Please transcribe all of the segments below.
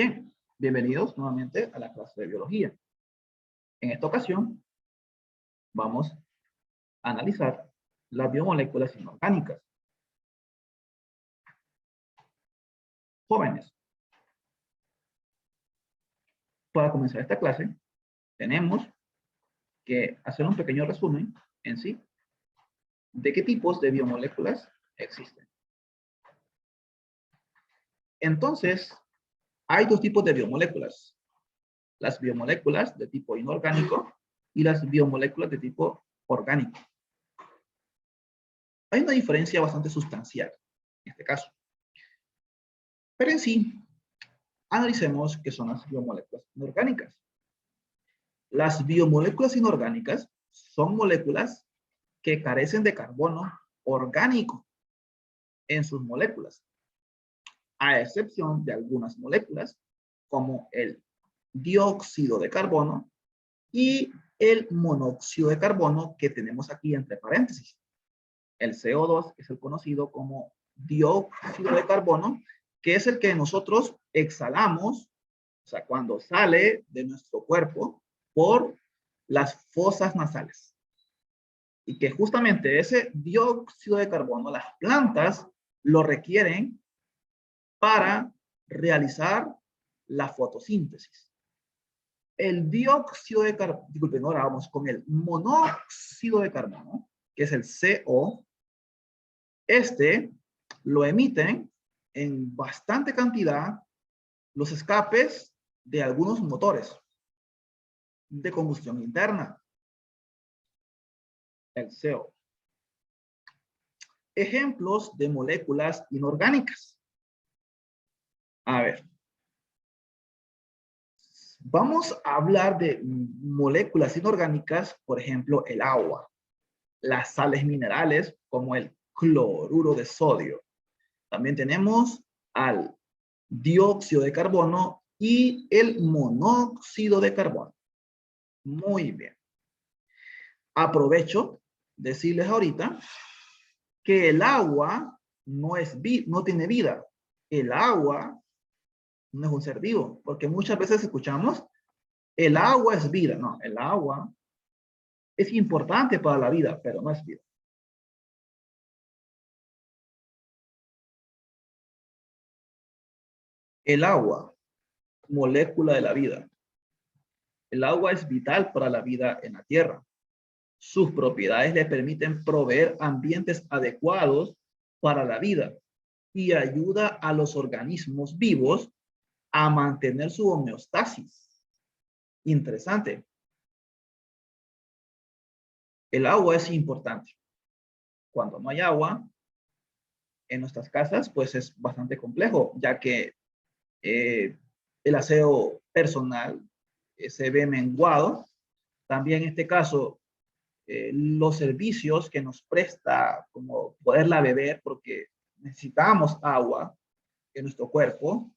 Bien, bienvenidos nuevamente a la clase de biología. En esta ocasión vamos a analizar las biomoléculas inorgánicas. Jóvenes, para comenzar esta clase tenemos que hacer un pequeño resumen en sí de qué tipos de biomoléculas existen. Entonces, hay dos tipos de biomoléculas. Las biomoléculas de tipo inorgánico y las biomoléculas de tipo orgánico. Hay una diferencia bastante sustancial en este caso. Pero en sí, analicemos qué son las biomoléculas inorgánicas. Las biomoléculas inorgánicas son moléculas que carecen de carbono orgánico en sus moléculas, a excepción de algunas moléculas como el dióxido de carbono y el monóxido de carbono que tenemos aquí entre paréntesis. El CO2 es el conocido como dióxido de carbono, que es el que nosotros exhalamos, o sea, cuando sale de nuestro cuerpo por las fosas nasales. Y que justamente ese dióxido de carbono, las plantas lo requieren para realizar la fotosíntesis. El dióxido de carbono, disculpen, ahora vamos con el monóxido de carbono, que es el CO. Este lo emiten en bastante cantidad los escapes de algunos motores de combustión interna. El CO. Ejemplos de moléculas inorgánicas. A ver. Vamos a hablar de moléculas inorgánicas, por ejemplo, el agua, las sales minerales como el cloruro de sodio. También tenemos al dióxido de carbono y el monóxido de carbono. Muy bien. Aprovecho decirles ahorita que el agua no tiene vida. El agua no es un ser vivo, porque muchas veces escuchamos, el agua es vida. No, el agua es importante para la vida, pero no es vida. El agua, molécula de la vida. El agua es vital para la vida en la Tierra. Sus propiedades le permiten proveer ambientes adecuados para la vida y ayuda a los organismos vivos a mantener su homeostasis. Interesante. El agua es importante. Cuando no hay agua en nuestras casas, pues es bastante complejo, ya que el aseo personal se ve menguado. También en este caso, los servicios que nos presta, como poderla beber, porque necesitamos agua en nuestro cuerpo,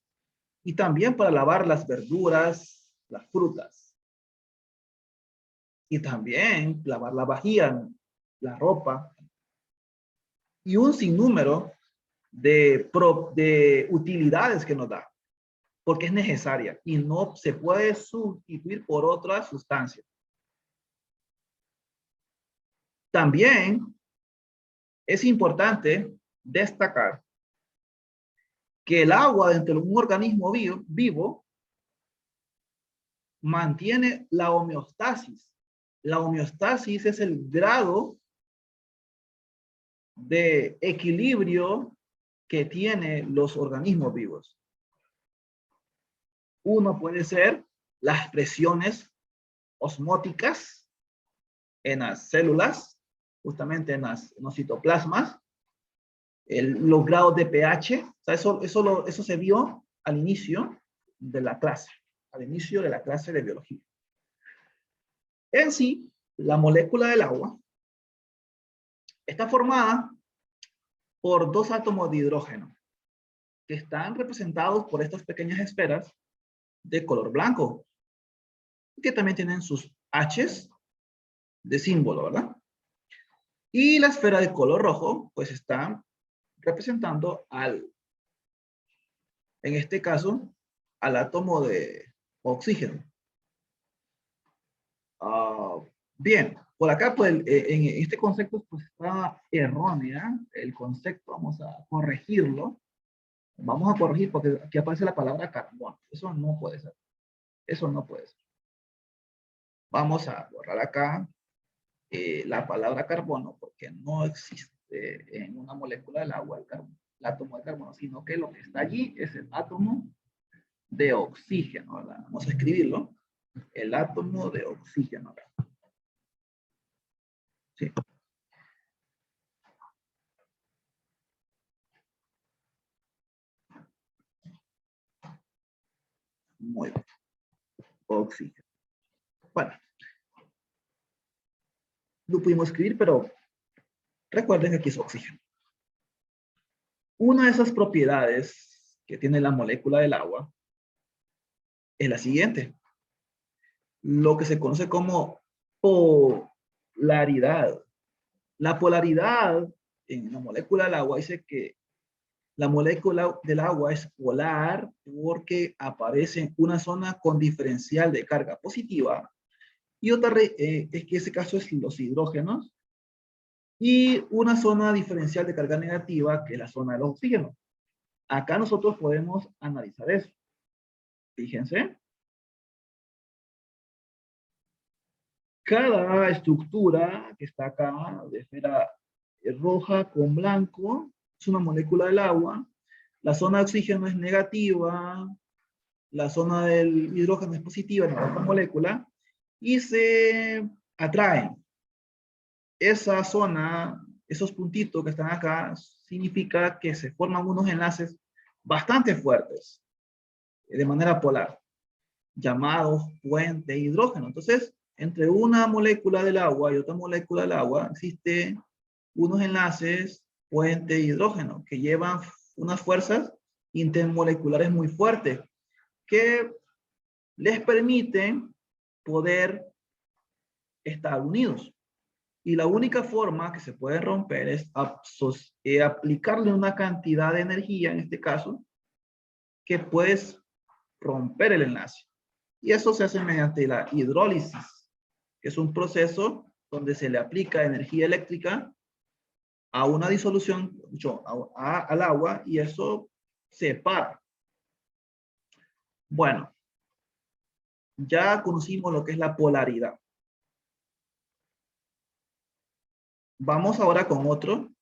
y también para lavar las verduras, las frutas, y también lavar la vajilla, la ropa, y un sinnúmero de utilidades que nos da, porque es necesaria y no se puede sustituir por otra sustancia. También es importante destacar que el agua dentro de un organismo vivo mantiene la homeostasis. La homeostasis es el grado de equilibrio que tienen los organismos vivos. Uno puede ser las presiones osmóticas en las células, justamente en los citoplasmas, los grados de pH, o sea, eso se vio al inicio de la clase, de biología. En sí, la molécula del agua está formada por dos átomos de hidrógeno que están representados por estas pequeñas esferas de color blanco, que también tienen sus H's de símbolo, ¿verdad? Y la esfera de color rojo, pues está representando en este caso, al átomo de oxígeno. Bien, por acá pues, en este concepto pues, está errónea el concepto, vamos a corregirlo. Vamos a corregir porque aquí aparece la palabra carbono. Eso no puede ser. Eso no puede ser. Vamos a borrar acá la palabra carbono porque no existe en una molécula del agua el átomo de carbono, sino que lo que está allí es el átomo de oxígeno, ¿verdad? Vamos a escribirlo. El átomo de oxígeno. Sí. Muy bien. Oxígeno. Bueno, lo pudimos escribir, pero recuerden que aquí es oxígeno. Una de esas propiedades que tiene la molécula del agua es la siguiente. Lo que se conoce como polaridad. La polaridad en la molécula del agua dice que la molécula del agua es polar porque aparece en una zona con diferencial de carga positiva y otra es que ese caso es los hidrógenos y una zona diferencial de carga negativa que es la zona de los oxígenos. Acá nosotros podemos analizar eso. Fíjense. Cada estructura que está acá de esfera roja con blanco es una molécula del agua. La zona de oxígeno es negativa, la zona del hidrógeno es positiva en la otra molécula y se atraen. Esa zona, esos puntitos que están acá, significa que se forman unos enlaces bastante fuertes de manera polar, llamados puente hidrógeno. Entonces, entre una molécula del agua y otra molécula del agua, existen unos enlaces puente hidrógeno que llevan unas fuerzas intermoleculares muy fuertes que les permiten poder estar unidos. Y la única forma que se puede romper es aplicarle una cantidad de energía, en este caso, que puedes romper el enlace. Y eso se hace mediante la hidrólisis, que es un proceso donde se le aplica energía eléctrica a una disolución, al agua, y eso separa. Bueno, ya conocimos lo que es la polaridad. Vamos ahora con otro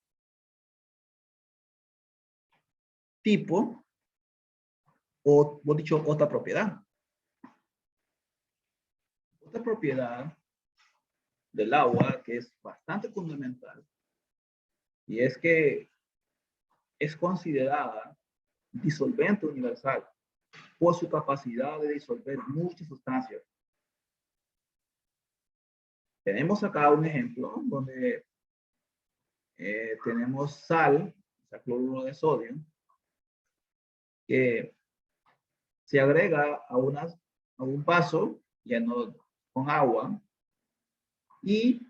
tipo, o dicho, otra propiedad. Otra propiedad del agua que es bastante fundamental y es que es considerada disolvente universal por su capacidad de disolver muchas sustancias. Tenemos acá un ejemplo donde tenemos sal, o sea, cloruro de sodio, que se agrega a un vaso lleno con agua y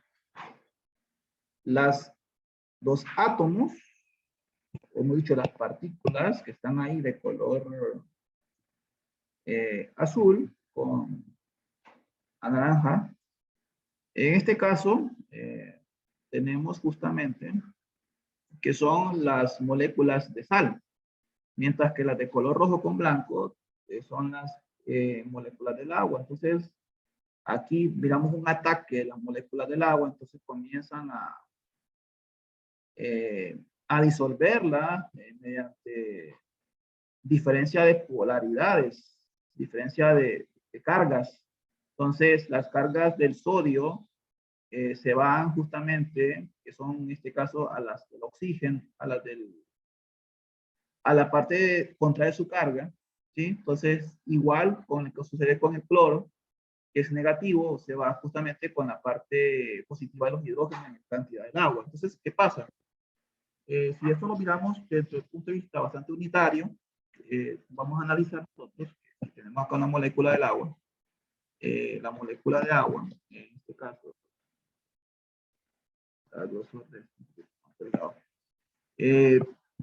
los átomos, como he dicho, las partículas que están ahí de color azul con naranja. En este caso, tenemos justamente que son las moléculas de sal, mientras que las de color rojo con blanco son las moléculas del agua. Entonces, aquí miramos un ataque de las moléculas del agua, entonces comienzan a disolverla mediante diferencia de polaridades, diferencia de cargas. Entonces, las cargas del sodio se van justamente, que son en este caso a las del oxígeno, a la parte contraria de su carga, ¿sí? Entonces, igual con lo que sucede con el cloro, que es negativo, se va justamente con la parte positiva de los hidrógenos en cantidad del agua. Entonces, ¿qué pasa? Si esto lo miramos desde el punto de vista bastante unitario, vamos a analizar nosotros, tenemos acá una molécula del agua, la molécula de agua, en este caso,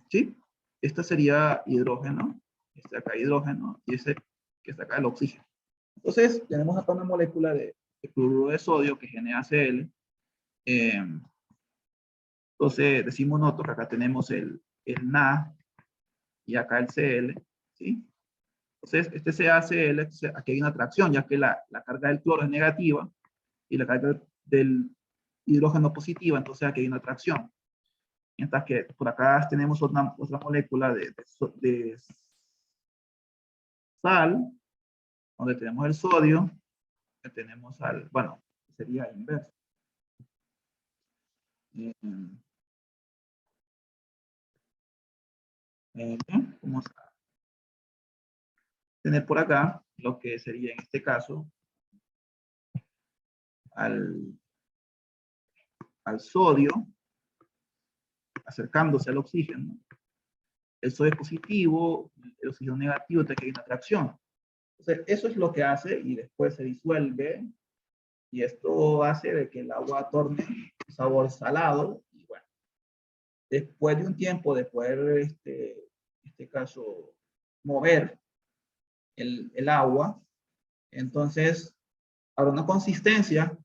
sí, esta sería hidrógeno, este acá hidrógeno, y ese que es acá el oxígeno. Entonces, tenemos acá una molécula de cloruro de sodio que es NaCl. Entonces, decimos nosotros que acá tenemos el Na y acá el Cl, ¿sí? Entonces, este CaCl, aquí hay una atracción, ya que la carga del cloro es negativa y la carga del hidrógeno positiva, entonces aquí hay una atracción. Mientras que por acá tenemos otra molécula de sal, donde tenemos el sodio, que tenemos bueno, sería inverso. Vamos a tener por acá lo que sería en este caso al sodio, acercándose al oxígeno. El sodio es positivo, el oxígeno negativo, entonces hay una atracción. Entonces, eso es lo que hace y después se disuelve y esto hace de que el agua torne un sabor salado y bueno, después de un tiempo de poder, en este caso, mover el agua, entonces habrá una consistencia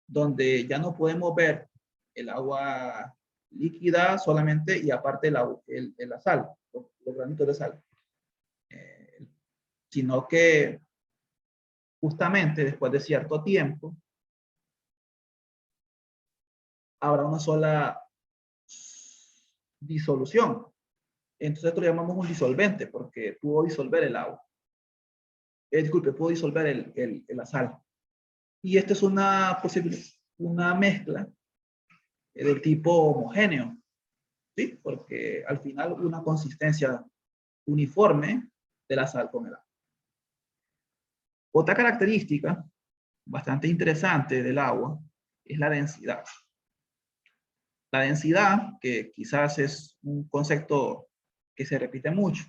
donde ya no podemos ver el agua líquida solamente y aparte la sal, los granitos de sal, sino que justamente después de cierto tiempo habrá una sola disolución. Entonces esto lo llamamos un disolvente porque pudo disolver el agua. Disculpe, pudo disolver la sal. Y esta es una mezcla del tipo homogéneo, ¿sí? Porque al final una consistencia uniforme de la sal con el agua. Otra característica bastante interesante del agua es la densidad. La densidad, que quizás es un concepto que se repite mucho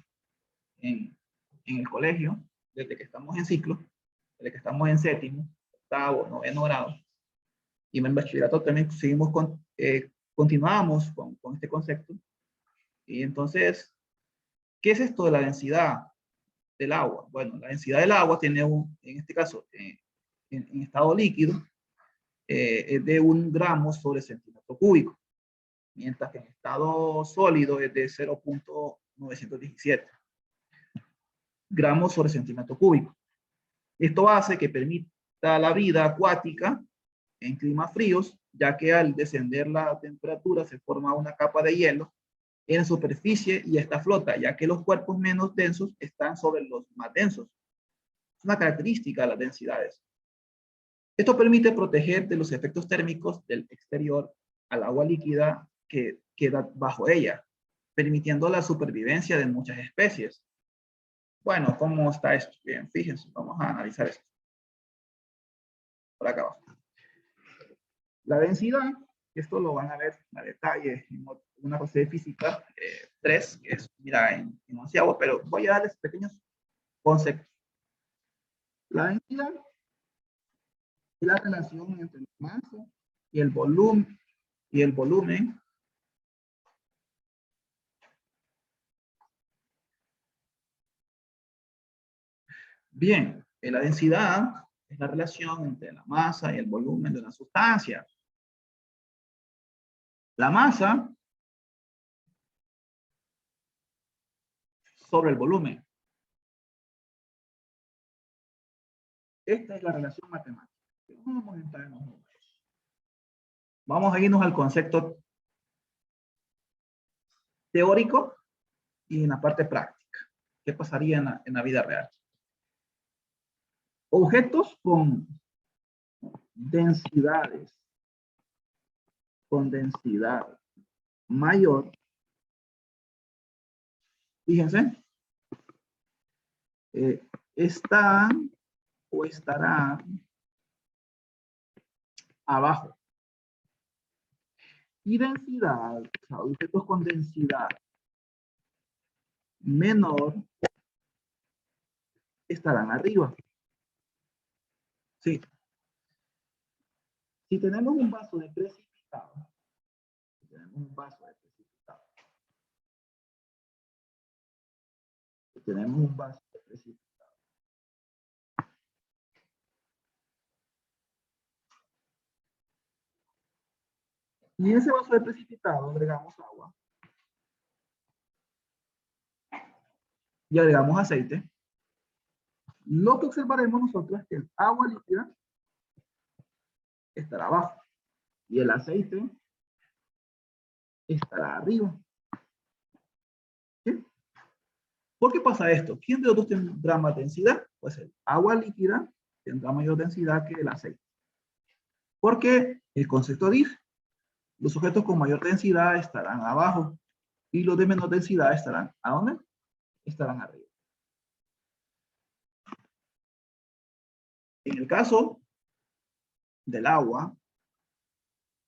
en el colegio, desde que estamos en ciclo, desde que estamos en séptimo, octavo, noveno grado, y en bachillerato también continuamos con este concepto. Y entonces, ¿qué es esto de la densidad del agua? Bueno, la densidad del agua tiene en este caso, en estado líquido, es de 1 gramo sobre centímetro cúbico, mientras que en estado sólido es de 0.917 gramos sobre centímetro cúbico. Esto hace que permita la vida acuática en climas fríos, ya que al descender la temperatura se forma una capa de hielo en la superficie y esta flota, ya que los cuerpos menos densos están sobre los más densos. Es una característica de las densidades. Esto permite proteger de los efectos térmicos del exterior al agua líquida que queda bajo ella, permitiendo la supervivencia de muchas especies. Bueno, ¿cómo está esto? Bien, fíjense, vamos a analizar esto. Por acá abajo. La densidad, esto lo van a ver a detalle en una clase de física 3, que es, mira, en onceavo, pero voy a darles pequeños conceptos. La densidad es la relación entre la masa y el volumen, Bien, la densidad es la relación entre la masa y el volumen de una sustancia. La masa sobre el volumen. Esta es la relación matemática. No vamos a entrar en los números. Vamos a irnos al concepto teórico y en la parte práctica. ¿Qué pasaría en la vida real? Objetos con densidad mayor, fíjense, están o estarán abajo. Y densidad, o sea, objetos con densidad menor estarán arriba. Sí. Si tenemos un vaso de precipitado, precipitado. Y en ese vaso de precipitado agregamos agua. Y agregamos aceite. Lo que observaremos nosotros es que el agua líquida estará abajo y el aceite estará arriba. ¿Sí? ¿Por qué pasa esto? ¿Quién de los dos tendrá más densidad? Pues el agua líquida tendrá mayor densidad que el aceite. Porque el concepto dice, los objetos con mayor densidad estarán abajo y los de menor densidad estarán, ¿a dónde? Estarán arriba. En el caso del agua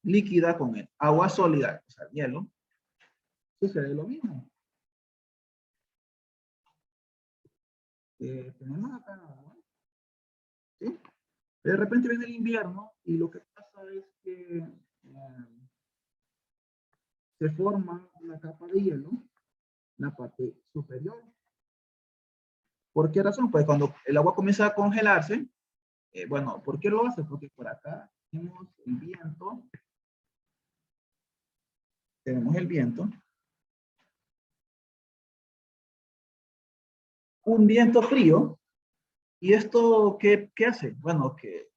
líquida con el agua sólida, o sea, el hielo, sucede lo mismo. Tenemos acá agua, ¿sí? De repente viene el invierno y lo que pasa es que se forma una capa de hielo en la parte superior. ¿Por qué razón? Pues cuando el agua comienza a congelarse, bueno, ¿por qué lo hace? Porque por acá tenemos el viento, un viento frío, y esto, ¿qué hace? Bueno, que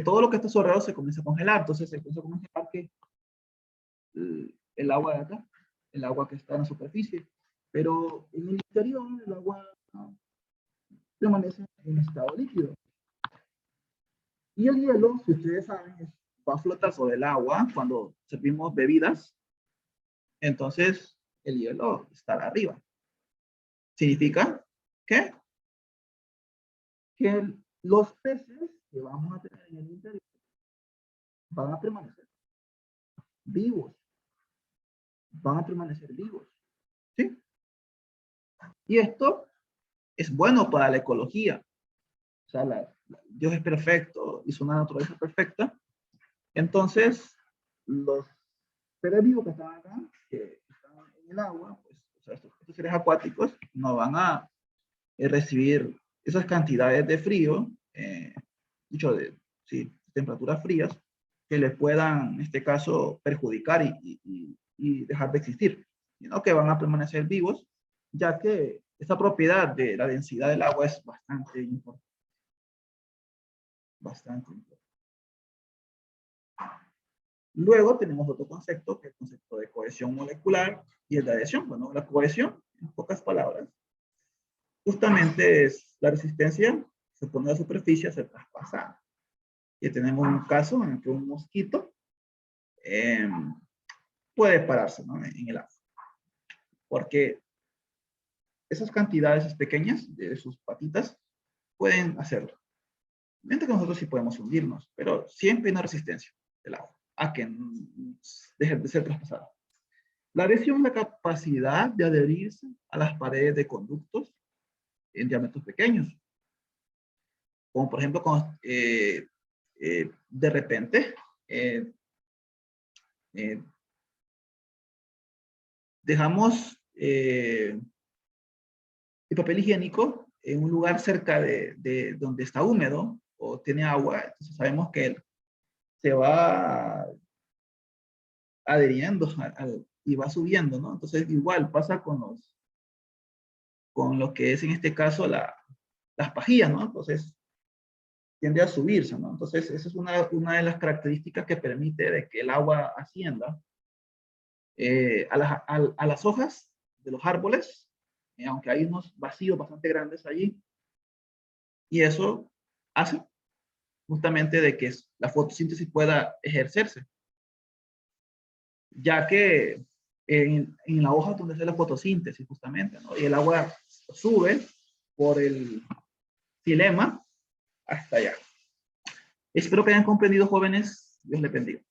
todo lo que está a su alrededor se comienza a congelar, entonces se comienza a congelar que el agua de acá, el agua que está en la superficie, pero en el interior el agua permanece en estado líquido. Y el hielo, si ustedes saben, va a flotar sobre el agua cuando servimos bebidas, entonces el hielo estará arriba. ¿Significa qué? Que los peces que vamos a tener en el interior van a permanecer vivos. Van a permanecer vivos. ¿Sí? Y esto es bueno para la ecología. O sea, Dios es perfecto, hizo una naturaleza perfecta. Entonces, los seres vivos que están acá, que están en el agua, pues, o sea, estos seres acuáticos no van a recibir esas cantidades de frío, sí, temperaturas frías, que les puedan, en este caso, perjudicar y dejar de existir, sino que van a permanecer vivos, ya que esta propiedad de la densidad del agua es bastante importante. Bastante importante. Luego tenemos otro concepto, que es el concepto de cohesión molecular y el de adhesión. Bueno, la cohesión, en pocas palabras, justamente es la resistencia que se pone a la superficie a ser traspasada. Y tenemos un caso en el que un mosquito puede pararse, ¿no?, en el agua. Porque esas cantidades pequeñas de sus patitas pueden hacerlo. Mientras que nosotros sí podemos hundirnos, pero siempre hay una resistencia del agua a que deje de ser traspasada. La adhesión es la capacidad de adherirse a las paredes de conductos en diámetros pequeños. Como por ejemplo, cuando, de repente dejamos el papel higiénico en un lugar cerca de donde está húmedo o tiene agua, entonces sabemos que él se va adheriendo y va subiendo, ¿no? Entonces igual pasa con lo que es en este caso las pajillas, ¿no? Entonces tiende a subirse, ¿no? Entonces esa es una de las características que permite de que el agua ascienda a las hojas de los árboles, aunque hay unos vacíos bastante grandes allí, y eso hace justamente de que la fotosíntesis pueda ejercerse, ya que en la hoja donde hace la fotosíntesis justamente, ¿no? Y el agua sube por el xilema hasta allá. Espero que hayan comprendido, jóvenes. Dios les bendiga.